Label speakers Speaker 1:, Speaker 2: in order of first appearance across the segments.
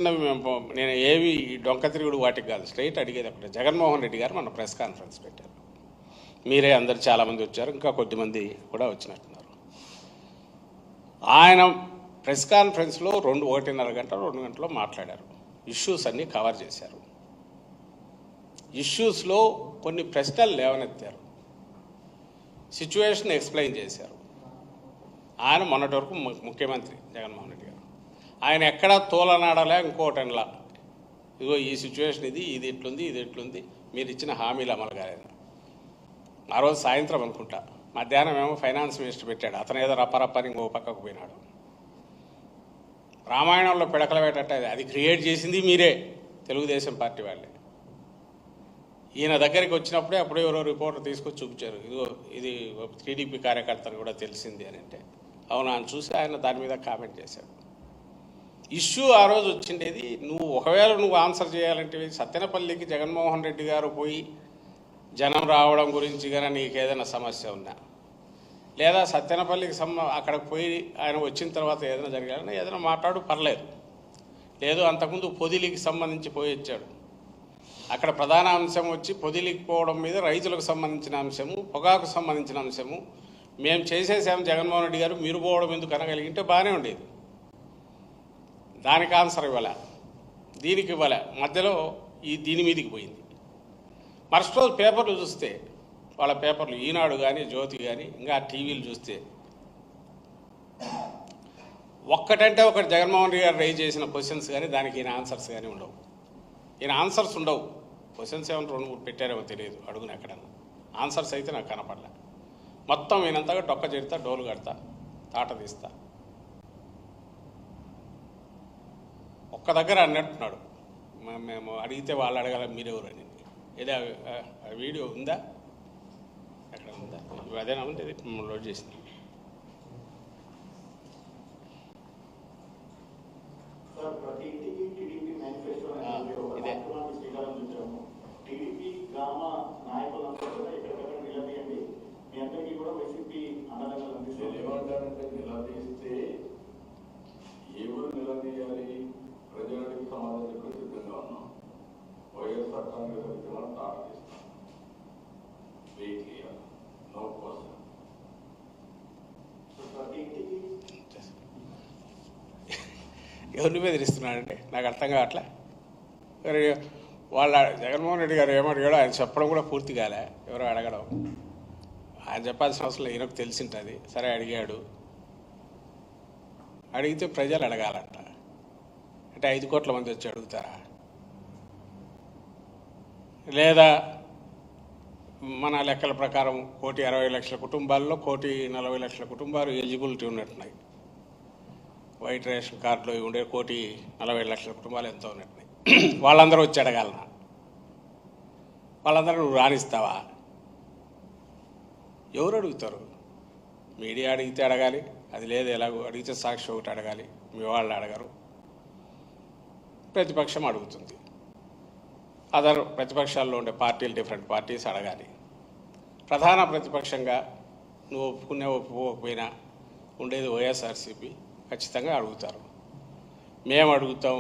Speaker 1: నేను ఏవి డొంక తిరుగుడు వాటికి కాదు, స్ట్రైట్ అడిగేది ఒకటే. జగన్మోహన్ రెడ్డి గారు మన ప్రెస్ కాన్ఫరెన్స్ పెట్టారు. మీరే అందరు చాలామంది వచ్చారు, ఇంకా కొద్దిమంది కూడా వచ్చినట్టున్నారు. ఆయన ప్రెస్ కాన్ఫరెన్స్లో 1.5 గంట 2 గంటలో మాట్లాడారు. ఇష్యూస్ అన్నీ కవర్ చేశారు. ఇష్యూస్లో కొన్ని ప్రశ్నలు లేవనెత్తారు, సిచ్యువేషన్ ఎక్స్ప్లెయిన్ చేశారు. ఆయన మొన్నటి వరకు ముఖ్యమంత్రి జగన్మోహన్ రెడ్డి గారు, ఆయన ఎక్కడా తోలనాడలే ఇంకోటనలా. ఇదిగో ఈ సిచ్యువేషన్ ఇది ఎట్లుంది, ఇది ఎట్లుంది, మీరు ఇచ్చిన హామీలు అమలు కాలేదు. ఆ రోజు సాయంత్రం అనుకుంటా, మధ్యాహ్నం ఏమో ఫైనాన్స్ మినిస్టర్ పెట్టాడు, అతను ఏదో రప్పరప్పని ఇంకో పక్కకు పోయినాడు. రామాయణంలో పిడకల పెట్టట్టే అది క్రియేట్ చేసింది మీరే, తెలుగుదేశం పార్టీ వాళ్ళే. ఈయన దగ్గరికి వచ్చినప్పుడే అప్పుడే ఎవరో రిపోర్టర్ తీసుకొచ్చి చూపించారు, ఇదిగో ఇది టీడీపీ కార్యకర్తలు కూడా తెలిసింది అని. అంటే అవునా అని చూసి ఆయన దాని మీద కామెంట్ చేశాడు. ఇష్యూ ఆ రోజు వచ్చిండేది, ఒకవేళ నువ్వు ఆన్సర్ చేయాలంటే సత్తెనపల్లికి జగన్మోహన్ రెడ్డి గారు పోయి జనం రావడం గురించి కానీ నీకు ఏదైనా సమస్య ఉన్నా, లేదా సత్తెనపల్లికి అక్కడికి పోయి ఆయన వచ్చిన తర్వాత ఏదైనా జరగాలని ఏదైనా మాట్లాడు, పర్లేదు. లేదు అంతకుముందు పొదిలికి సంబంధించి పోయి వచ్చాడు, అక్కడ ప్రధాన అంశం వచ్చి పొదిలికి పోవడం మీద రైతులకు సంబంధించిన అంశము, పొగాకు సంబంధించిన అంశము మేము చేసేసాము. జగన్మోహన్ రెడ్డి గారు మీరు పోవడం ఎందుకు అనగలిగింటే బాగానే ఉండేది. దానికి ఆన్సర్ ఇవ్వలే, దీనికి ఇవ్వలే, మధ్యలో దీని మీదకి పోయింది. మరుసటి రోజు పేపర్లు చూస్తే, వాళ్ళ పేపర్లు ఈనాడు కానీ జ్యోతి కానీ ఇంకా టీవీలు చూస్తే ఒక్కటంటే ఒకటి జగన్మోహన్ రెడ్డి గారు రైజ్ చేసిన క్వశ్చన్స్ కానీ దానికి ఈయన ఆన్సర్స్ కానీ ఉండవు. ఈయన ఆన్సర్స్ ఉండవు. క్వశ్చన్స్ ఏమైనా 2-3 పెట్టారేమో తెలియదు అడుగున ఎక్కడన్నా, ఆన్సర్స్ అయితే నాకు కనపడలే. మొత్తం ఈయనంతగా డొక్క చేరుతా, డోలు కడతా, తాట తీస్తా. ఒక్క దగ్గర అన్నట్టున్నాడు, మేము అడిగితే వాళ్ళు అడగాల మీరెవరు అని. ఏదో వీడియో ఉందా, ఎక్కడ ఉందా, అదేనా ఉంది, లోడ్ చేసింది. ఇదే
Speaker 2: నిలదీయాలి, ప్రజలకు సమాధానం చెప్పి సిద్ధంగా ఉన్నాం. వైఎస్ఆర్ కాంగ్రెస్ అధికారులను తాటదిస్తాం. No question.
Speaker 1: ఎవరిని బెదిరిస్తున్నాడంటే నాకు అర్థం కావట్లే. వాళ్ళ జగన్మోహన్ రెడ్డి గారు ఏమడిగాడో ఆయన చెప్పడం కూడా పూర్తి కాలే, ఎవరో అడగడం. ఆయన చెప్పాల్సిన అవసరం లేదు, ఈయనకు తెలిసింటుంది. సరే అడిగాడు, అడిగితే ప్రజలు అడగాలంట. అంటే 5 కోట్ల మంది వచ్చి అడుగుతారా? లేదా మన లెక్కల ప్రకారం 1,60,00,000 కుటుంబాల్లో 1,40,00,000 కుటుంబాలు ఎలిజిబిలిటీ ఉన్నట్టున్నాయి. వైట్ రేషన్ కార్డులో ఉండే 1,40,00,000 కుటుంబాలు ఎంతో ఉన్నట్టున్నాయి. వాళ్ళందరూ వచ్చి అడగాలనా? వాళ్ళందరూ నువ్వు రాణిస్తావా? ఎవరు అడుగుతారు? మీడియా అడిగితే అడగాలి, అది లేదు ఎలాగో అడిగితే సాక్షి ఒకటి అడగాలి, మీ వాళ్ళు అడగరు. ప్రతిపక్షం అడుగుతుంది, అదర్ ప్రతిపక్షాల్లో ఉండే పార్టీలు, డిఫరెంట్ పార్టీస్ అడగాలి. ప్రధాన ప్రతిపక్షంగా నువ్వు ఒప్పుకోకపోయినా ఉండేది వైఎస్ఆర్సీపీ, ఖచ్చితంగా అడుగుతారు. మేము అడుగుతాం.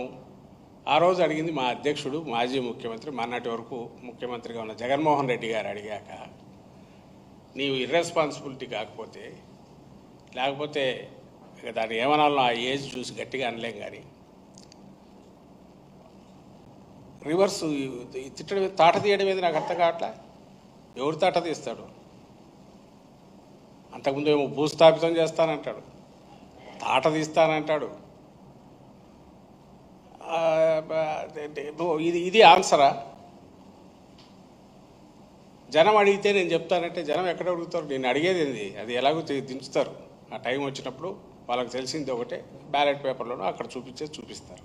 Speaker 1: ఆ రోజు అడిగింది మా అధ్యక్షుడు, మాజీ ముఖ్యమంత్రి, మొన్నటి వరకు ముఖ్యమంత్రిగా ఉన్న జగన్మోహన్ రెడ్డి గారు అడిగాక నీవు ఇర్రెస్పాన్సిబిలిటీ కాకపోతే, లేకపోతే దాన్ని ఏమనాలో ఆ ఏజ్ చూసి గట్టిగా అనలేం. కానీ రివర్స్ తిట్టడం, తాట తీయడం ఏది నాకు అర్థం కావట్లే. ఎవరు తాట తీస్తాడు? అంతకుముందు ఏమో భూస్థాపితం చేస్తానంటాడు, తాట తీస్తానంటాడు. ఇది ఆన్సరా? జనం అడిగితే నేను చెప్తానంటే జనం ఎక్కడ అడుగుతారు? నేను అడిగేది ఏంది, అది ఎలాగో దించుతారు. ఆ టైం వచ్చినప్పుడు వాళ్ళకి తెలిసింది ఒకటే, బ్యాలెట్ పేపర్లోనూ అక్కడ చూపిస్తారు.